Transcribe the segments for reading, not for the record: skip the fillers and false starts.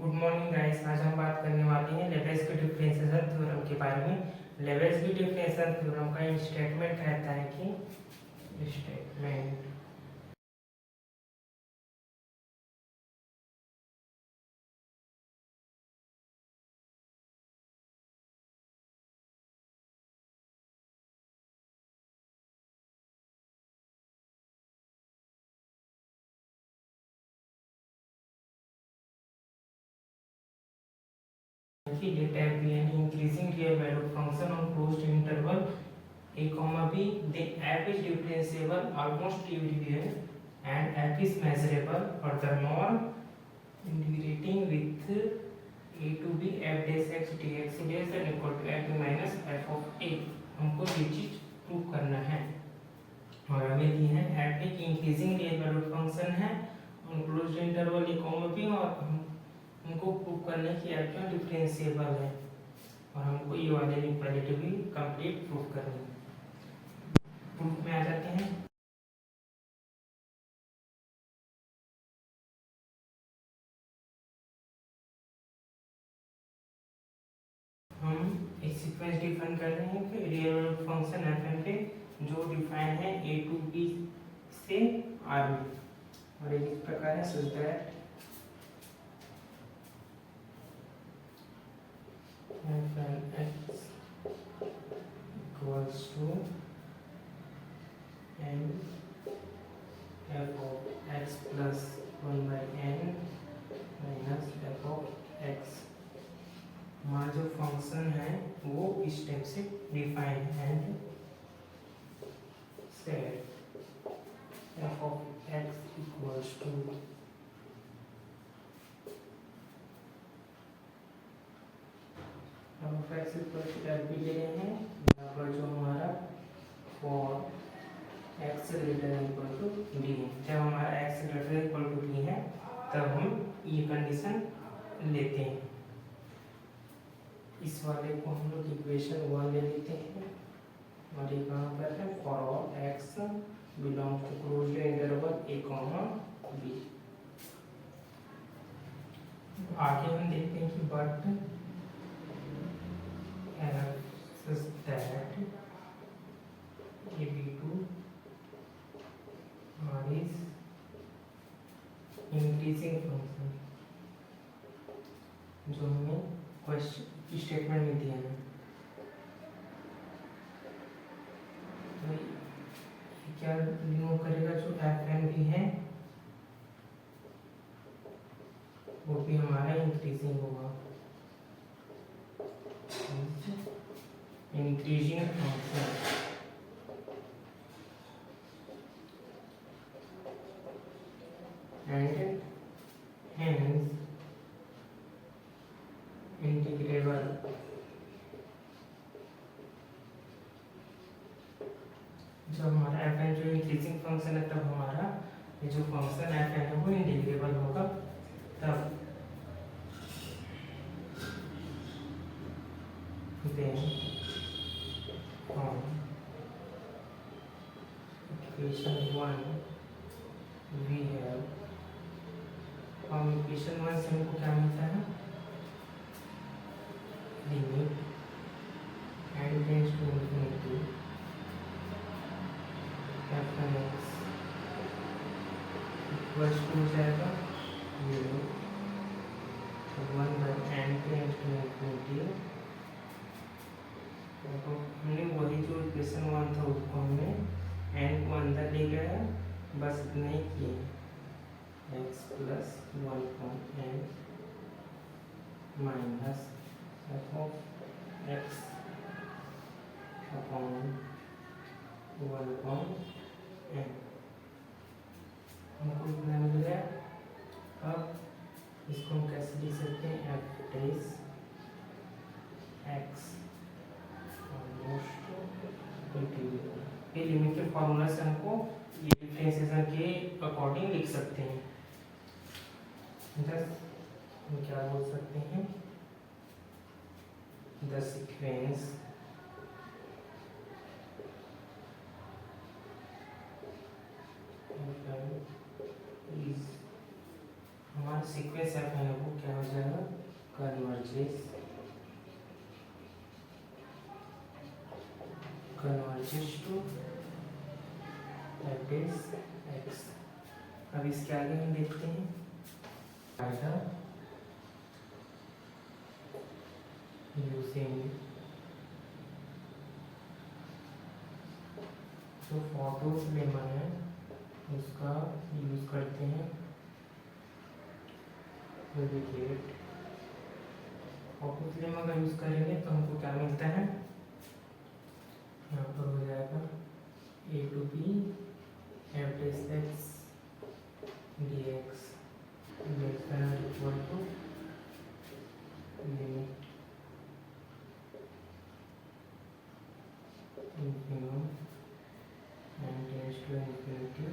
Good morning guys. आज हम बात करने वाले हैं लेबेस्की डिफरेंशिएशन थ्योरम के बारे में। लेबेस्की डिफरेंशिएशन थ्योरम का स्टेटमेंट कहता है कि statement let f be an increasing real valued function on closed interval a comma b, then f is differentiable almost everywhere and f is measurable. Furthermore, integrating with a to b f dash x dx less than equal to f minus f of a, हमको ये चीज prove करना है। और हमें दी है f एक increasing real valued function है on closed interval a comma b, और हमको प्रूव करना है कि f क्यों डिफरेंशिएबल है, और हमको ये वाले इनइक्वालिटी भी कंप्लीट प्रूव करनी है। प्रूफ में आ जाते हैं। हम एक सीक्वेंस डिफाइन कर रहे हैं कि रियल वैल्यूड फंक्शन f पे जो डिफाइन है a टू b से r में, और एक इस प्रकार है such that f(x) equals to n f of x plus 1 by n minus f of x। हमारा जो फंक्शन है वो इस टाइप से डिफाइन है and set f of x equals to f of x equals to f भी ले रहे हैं, यहाँ पर जो हमारा for x greater than equal to b है। जब हमारा x greater than equal to b है तब हम ये कंडीशन लेते हैं। इस वाले को हम लोग इक्वेशन 1 ले लेते हैं, और ये कहाँ पर है for all x belongs to closed interval a comma b। आगे हम देखते हैं कि but such that a b2 r is increasing function, जो हमें क्वेश्चन स्टेटमेंट में दिया है। तो क्या रिमूव करेगा, जो एफ एन भी है वो भी हमारा इंक्रीजिंग होगा, increasing function. And hence integrable. जब हमारा एफ एन जो इंक्रीजिंग फंक्शन है तब हमारा ये जो फंक्शन एफ एन है वो इंटीग्रेबल होगा। तब then from equation 1 we have, हम इक्वेशन 1 से हमको क्या मिलता है, limit n tends to infinity f n x equals to हो जाएगा 0 1 by n tends to infinity. तो हमने वही जो इक्वेशन 1 था उसको हमने n को अंदर ले गया, बस इतना ही किए, x plus 1 n minus f of x upon 1 n, हमको इतना मिल गया। अब इसको हम कैसे लिख सकते हैं, f डैश x ये लिमिट के फॉर्मूला से हमको ये डिफरेंशिएशन के अकॉर्डिंग लिख सकते हैं। दस हम क्या बोल सकते हैं, द सीक्वेंस इज, हमारा सीक्वेंस एफ है वो क्या हो जाएगा, converges to f is x. अब इसके आगे हम देखते हैं आएगा यूजिंग जो फोटोज लेमा है उसका यूज करते हैं। फोटोज लेमा का यूज करेंगे तो हमको क्या मिलता है, यहाँ पर हो जाएगा a to b f s x d x equal to limit infinity and tends to infinity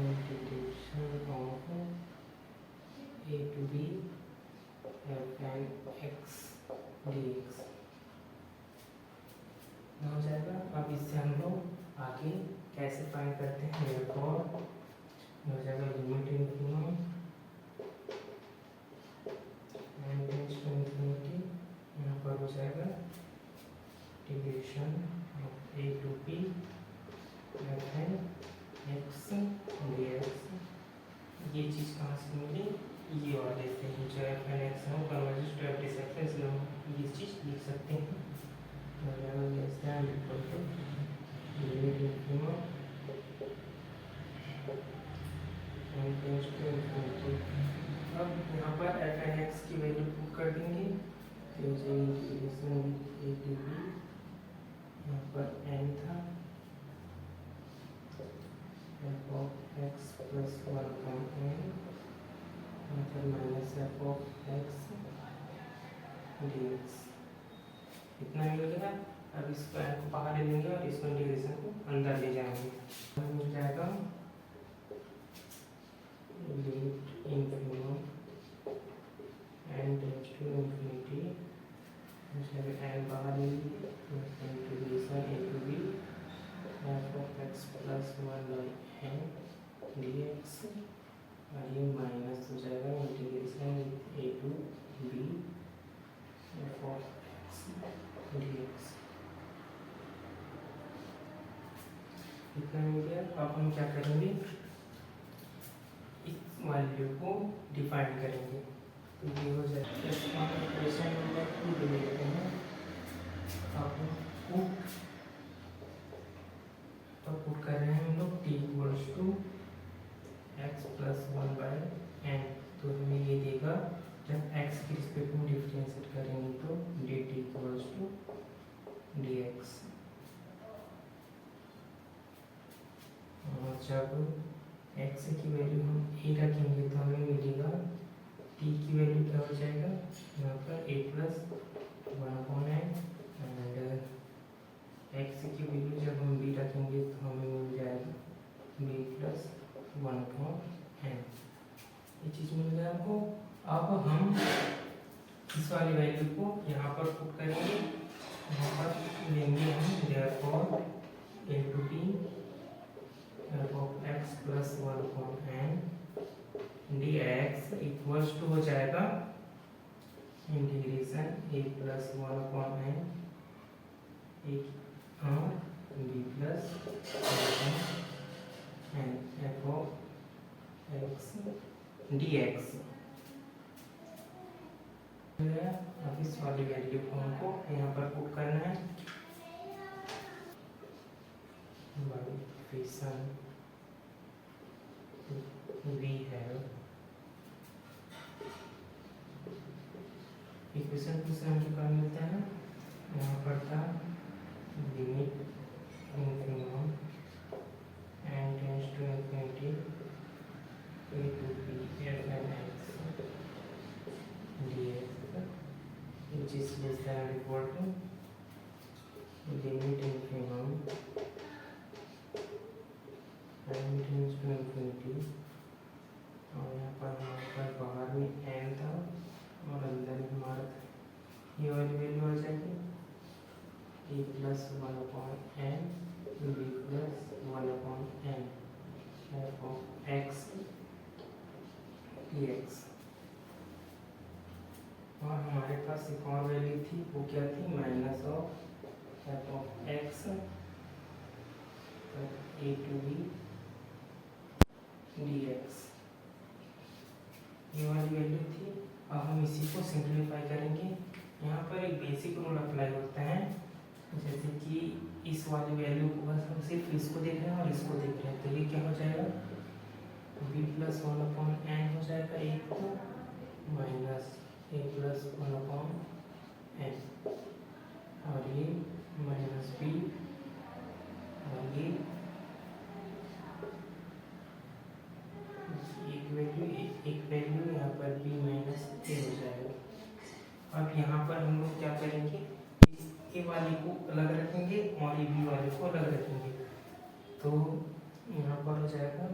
integration of a to b f and x dx हो जाएगा। अब इससे हम लोग आगे कैसे फाइंड करते हैं, therefore हो जाएगा limit infinity and tends to infinity, यहाँ पर हो जाएगा integration a to b f and x dx। ये चीज़ कहाँ से मिली, ये और देखते हैं जो f and x है वो converges to f is x, इसलिए हम ये चीज़ लिख सकते हैं equal to limit infinity n tends to infinity. अब यहाँ पर f and x की वैल्यू पुट कर देंगे तो हो जाएगी इंटीग्रेशन a to b, यहाँ पर n था f of x plus one upon n, यहाँ पर minus f of x dx इतना मिल गया। अब इसको n को बाहर ले लेंगे और इसको इंटीग्रेशन को अंदर ले जाएंगे, मिल जाएगा limit infinity n tends to infinity, n बाहर ले लीजिए integration a to b f of x plus one by n dx और ये माइनस हो जाएगा integration a to b f of x dx इतना मिल गया। अब हम क्या करेंगे, इस वैल्यू को डिफाइन करेंगे तो ये हो जाएगा इक्वेशन नंबर 2 ले लेते हैं। अब पुट कर रहे हैं हम लोग t equals to x plus one by n, तो हमें ये देगा जब x के रिस्पेक्ट में डिफरेंशिएट करेंगे तो dt इक्वल्स टू dx। जब x की वैल्यू हम a रखेंगे तो हमें मिलेगा t की वैल्यू क्या हो जाएगा, यहाँ पर a plus one upon n and x की वैल्यू जब हम b रखेंगे तो हमें मिल जाएगा b plus one upon n, ये चीज़ मिल गया हमको। अब हम इस वाली वैल्यू को यहाँ पर पुट करेंगे, यहाँ पर लेंगे हम therefore a to b f of x plus one upon n dx equals to हो जाएगा integration a plus one upon n b plus n f of x dx। अब इस वाली वैल्यू को हमको यहाँ पर पुट करना है, we have इक्वेशन टू से हमको क्या मिलता है, यहाँ पर था limit infinity n tends to infinity a to b f and x dx which is less than or equal to limit infinity and tends to infinity, और यहाँ पर हमारे पास बाहर में n था और अंदर में हमारा ये वाली वैल्यू आ जाएगी a plus one upon dx। और हमारे पास एक और वैल्यू थी, वो क्या थी, minus of f of x a to b dx, ये वाली वैल्यू थी। अब हम इसी को सिंप्लीफाई करेंगे। यहाँ पर एक बेसिक रूल अप्लाई होता है, जैसे कि इस वाली वैल्यू को बस हम सिर्फ इसको देख रहे हैं और इसको देख रहे हैं, तो ये क्या हो जाएगा, b plus one upon n हो जाएगा, एक तो minus a plus one upon n, और ये माइनस बी, और ये एक वैल्यू यहाँ पर b माइनस ए हो जाएगा। अब यहाँ पर हम लोग क्या करेंगे, ए वाले को अलग रखेंगे और ये बी वाले को अलग रखेंगे, तो यहाँ पर हो जाएगा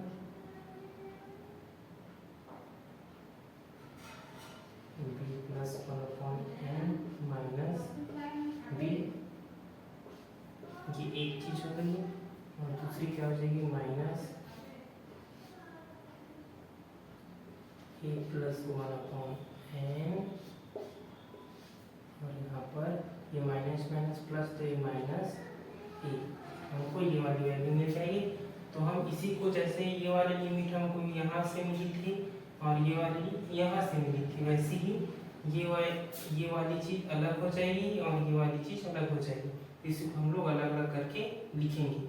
b plus one upon n minus b, ये एक चीज हो गई है, और दूसरी क्या हो जाएगी, minus a plus one upon n, और यहाँ पर ये माइनस माइनस प्लस, तो ये माइनस ए, हमको ये वाली वैल्यू मिल जाएगी। तो हम इसी को, जैसे ये वाली लिमिट हमको यहाँ से मिली थी और ये वाली यहाँ से मिली थी, वैसे ही ये वाली चीज़ अलग हो जाएगी और ये वाली चीज़ अलग हो जाएगी। तो इसी को हम लोग अलग अलग करके लिखेंगे,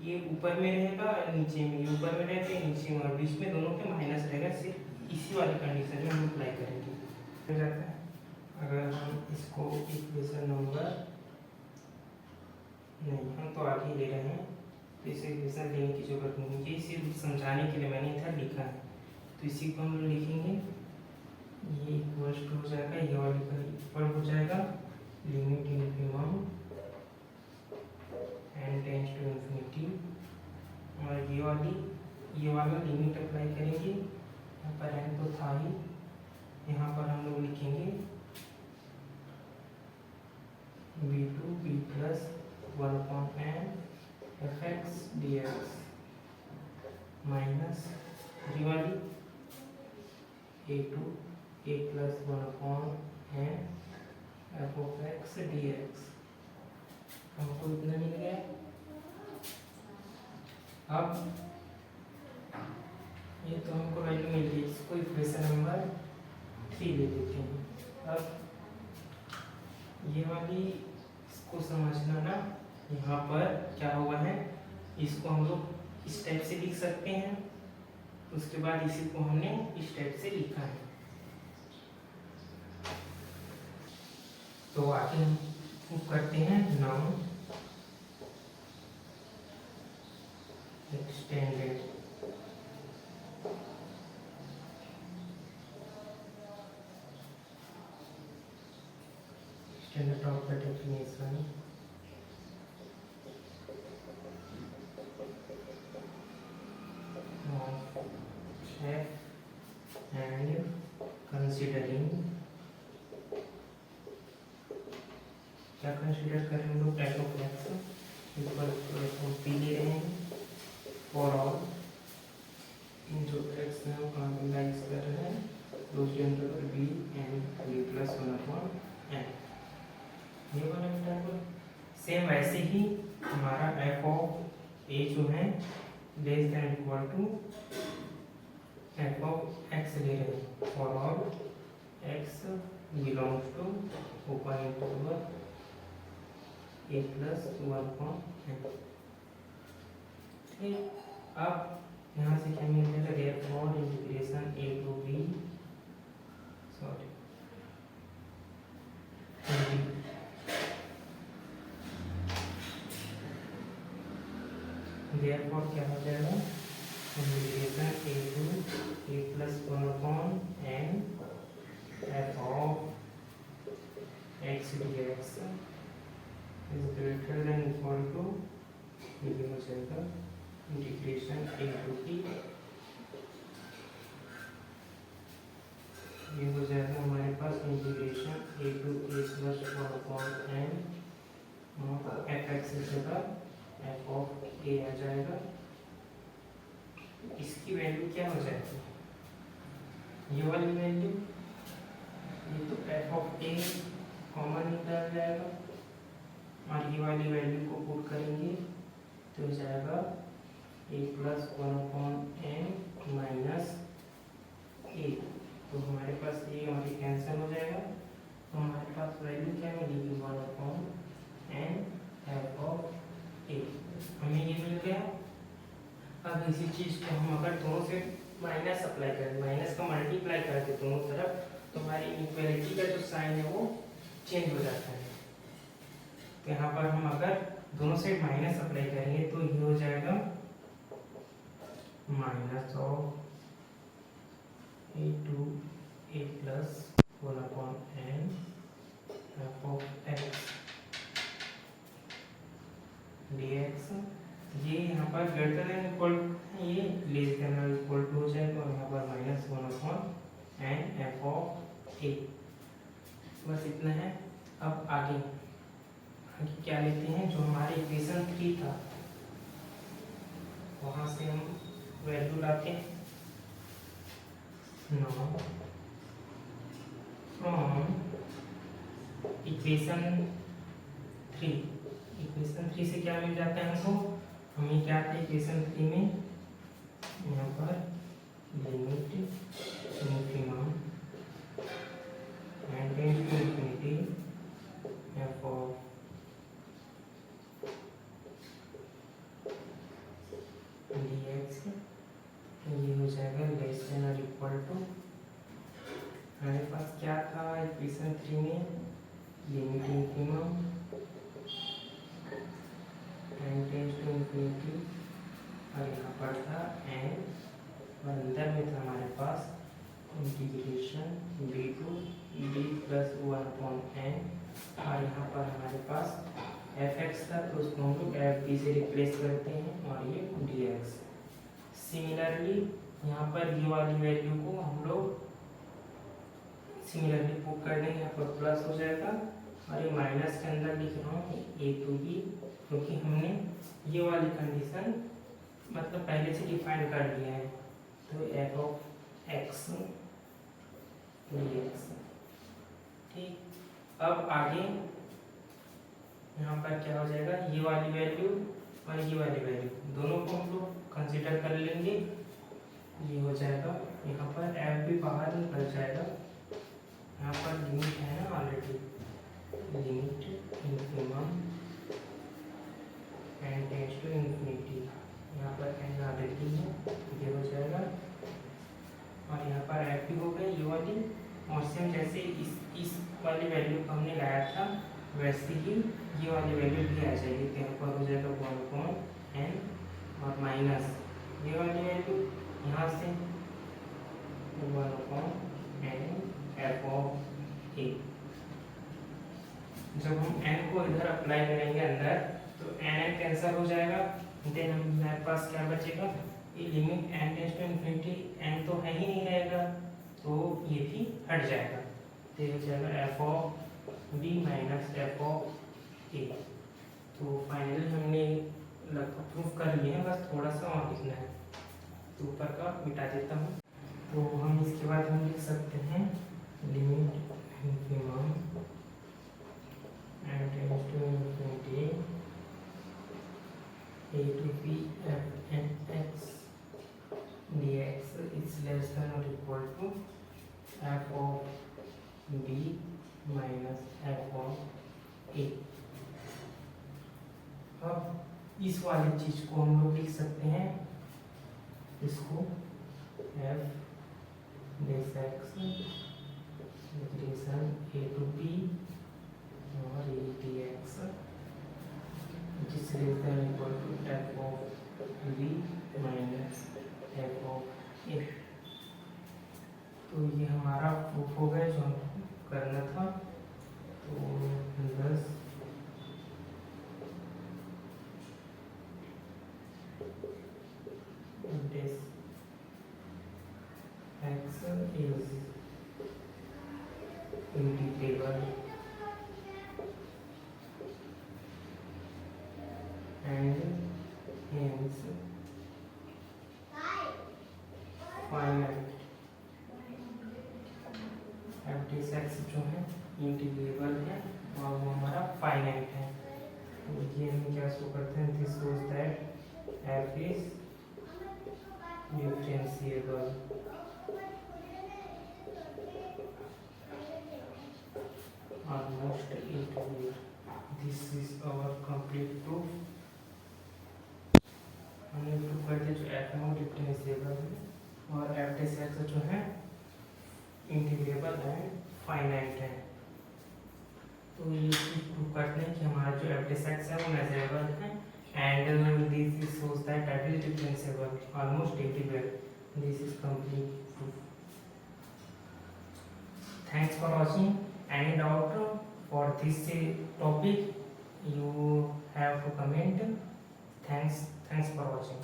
ये ऊपर में रहेगा, नीचे में, ये ऊपर में रहेगा, नीचे में, और बीच में दोनों के माइनस रहेगा। सिर्फ इसी वाली कंडीशन में हम अप्लाई करेंगे। हो जाता है, अगर हम इसको इक्वेशन नंबर, नहीं हम तो आगे ले रहे हैं, तो इसे इक्वेशन लेने की जरूरत नहीं है, ये सिर्फ समझाने के लिए मैंने इधर लिखा है। तो इसी को हम लिखेंगे, ये इक्वल्स टू हो जाएगा, ये वाली का इक्वल हो जाएगा limit infinity n tends to infinity, और ये वाला लिमिट अप्लाई करेंगे। यहाँ पर एन तो था ही, यहाँ पर हम लोग लिखेंगे b to b plus one upon n f x d x minus ये वाली a to a plus one upon n f of x d x, हमको इतना मिल गया। अब ये तो हमको वैल्यू मिल गई, इसको इक्वेशन नंबर 3 ले लेते हैं। अब ये वाली इसको समझना ना, यहाँ पर क्या हुआ है, इसको हम लोग इस टाइप से लिख सकते हैं, उसके बाद इसी को हमने इस टाइप से लिखा है। तो आगे हम करते हैं now extended, extended of the definition of f and considering, क्या कंसीडर करें हम लोग, type of x equal to p ले रहे हैं फॉर ऑल जो एक्स है वो कॉन्टिलाइज कर रहे हैं close interval b and b plus one upon n, ये वाला इंटरवल। सेम वैसे ही हमारा एफ ऑफ ए जो है less than equal to f of x ले रहे हैं for all x belongs to open interval a plus one upon n. ठीक, अब यहाँ से क्या मिल जाएगा, therefore integration a to b, sorry therefore क्या हो जाएगा, integration a to a plus one upon n f of x d x is greater than equal to, ये हो जाएगा इंटीग्रेशन ए टू बी, ये हो जाएगा हमारे पास integration a to a plus one upon n f x की जगह एफ ऑफ ए आ जाएगा। इसकी वैल्यू क्या हो जाएगी, ये वाली वैल्यू, ये तो एफ ऑफ ए कॉमन निकल जाएगा और ये वाली वैल्यू को पुट करेंगे तो हो जाएगा ए प्लस 1/n माइनस ए। तो हमारे पास ये और ये कैंसिल हो जाएगा, तो हमारे पास वैल्यू क्या मिलेगी 1/n एफ ऑफ ए। हमें ये मिल गया। अब इसी चीज को हम अगर दोनों से माइनस अप्लाई करें, माइनस का मल्टीप्लाई करते दोनों तरफ, तो हमारी इक्वालिटी का जो साइन है वो चेंज हो जाता है। तो यहाँ पर हम अगर दोनों साइड माइनस अप्लाई करेंगे तो ये हो जाएगा minus of a to a plus 1/n f of x dx। ये यहाँ पर ग्रेटर देन इक्वल, ये लेस देन और इक्वल टू हो जाएगा और यहाँ पर माइनस 1/n एफ ऑफ ए। बस इतना है। अब आगे क्या लेते हैं, जो हमारे इक्वेशन 3 था वहां से हम वैल्यू लाते हैं। नाउ फ्रॉम इक्वेशन 3 से क्या मिल जाता है हमको, हमें क्या था इक्वेशन 3 में, यहाँ पर limit infimum and tends to infinity f of dx, ये हो जाएगा लेस देन और इक्वल टू, हमारे पास क्या था इक्वेशन 3 में, limit infimum and tends to infinity और यहाँ पर था एन, और अंदर में था हमारे पास integration b to b plus 1/n, और यहाँ पर हमारे पास fx था तो उसको हम लोग fb से रिप्लेस करते हैं और ये dx। सिमिलरली यहाँ पर ये वाली वैल्यू को हम लोग सिमिलरली पुट कर देंगे, यहाँ पर प्लस हो जाएगा और ये माइनस के अंदर लिख रहा हूँ a टू b, क्योंकि हमने ये वाली कंडीशन मतलब पहले से डिफाइन कर लिया है। तो एफ ऑफ एक्स dx। ठीक, अब आगे यहाँ पर क्या हो जाएगा, ये वाली वैल्यू और ये वाली वैल्यू दोनों को हम लोग कंसिडर कर लेंगे। ये हो जाएगा, यहाँ पर एफ भी बाहर निकल जाएगा, यहाँ पर लिमिट है ना already, limit infimum and tends to infinity, यहाँ पर एन ऑलरेडी है, ये हो जाएगा और यहाँ पर एफ भी हो गई ये वाली, और सेम जैसे इस वाली वैल्यू को हमने लाया था वैसे ही ये वाली वैल्यू भी आ जाएगी। तो यहाँ पर हो जाएगा 1/n और माइनस ये वाली वैल्यू यहाँ से 1/n एफ ऑफ ए। जब हम n को इधर अप्लाई करेंगे अंदर तो n कैंसिल हो जाएगा, देन हमारे पास क्या बचेगा, ये limit n tends to infinity, n तो है ही नहीं रहेगा तो ये भी हट जाएगा, तो ये हो जाएगा f of b minus f of a. तो फाइनली हमने लगभग प्रूफ कर लिया है, बस थोड़ा सा और लिखना है, तो ऊपर का मिटा देता हूँ। तो हम इसके बाद हम लिख सकते हैं limit infimum and tends to infinity a to b f n x dx is less than or equal to f of b minus f of a। अब इस वाली चीज को हम लोग लिख सकते हैं, इसको f dash x integration a to b और a dx which is less than or equal to f of b minus f of a। तो ये हमारा प्रूफ हो गया जो हमको करना था। तो 10 this x is integrable and hence finite। F जो है इंटीग्रेबल है और वो हमारा फाइनाइट है। तो ये हम क्या शो करते हैं, this shows that F is differentiable almost integral. This is our complete proof. हमने प्रूव कर दिया जो एफ नॉट डिफरेंशिएबल है और एफ डेस एक्स जो है इंटीग्रेबल एंड फाइनाइट है। तो ये चीज प्रूव करते हैं कि हमारा जो एफ डेस एक्स है वो मेजरेबल है and this shows that F is differentiable almost everywhere. This is complete proof. Thanks for watching. Any doubt for this topic, you have to comment. Thanks for watching.